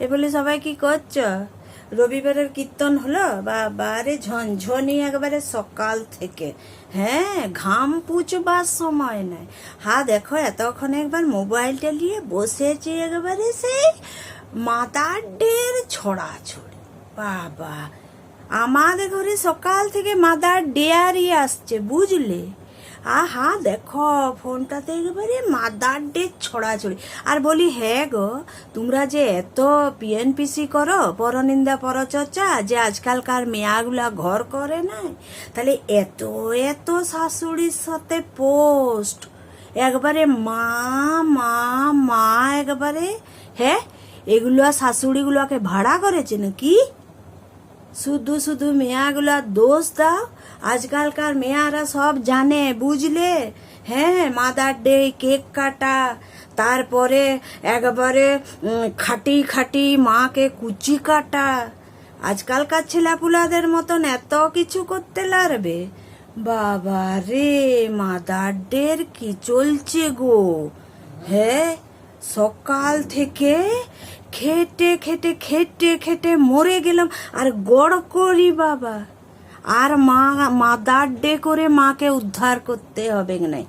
এ বলে সবাই কি করছো? রবিবারের কীর্তন হলো? বাবারে ঝনঝনি একেবারে সকাল থেকে। হ্যাঁ, ঘাম পুচবার সময় নাই। দেখো এতক্ষণ একবার মোবাইলটা নিয়ে বসেছি, একেবারে সেই মাদার ডের ছড়াছড়ি। বাবা, আমাদের ঘরে সকাল থেকে মাদার ডেয়ারই আসছে, বুঝলে? দেখো ফোনটাতে একেবারে মাদার ডে ছড়াছড়ি। আর বলি, হ্যাঁ গো, তোমরা যে এত পিএনপিসি করো, পরনিন্দা পরচর্চা, যে আজকালকার মেয়াগুলা ঘর করে নাই, তাহলে এত এত শাশুড়ির সাথে পোস্ট, একবারে মা মা মা, একবারে। হ্যাঁ, এগুলো শাশুড়িগুলোকে ভাড়া করেছে নাকি? শুধু শুধু মেয়াগুলা দোষ দাও। আজকালকার মেয়ারা সব জানে, বুঝলে? হ্যাঁ, মাদার ডে কেক কাটা, তারপরে একবারে খাটি খাটি মাকে কুচি কাটা। আজকালকার ছেলাপুলাদের মতন এত কিছু করতে লাগবে? বাবা রে, মাদার ডের কি চলছে গো? হ্যাঁ, সকাল থেকে খেটে খেটে খেটে খেটে মরে গেলাম, আর গড় করি বাবা। আর মাদার ডে করে মাকে উদ্ধার করতে হবে নাই।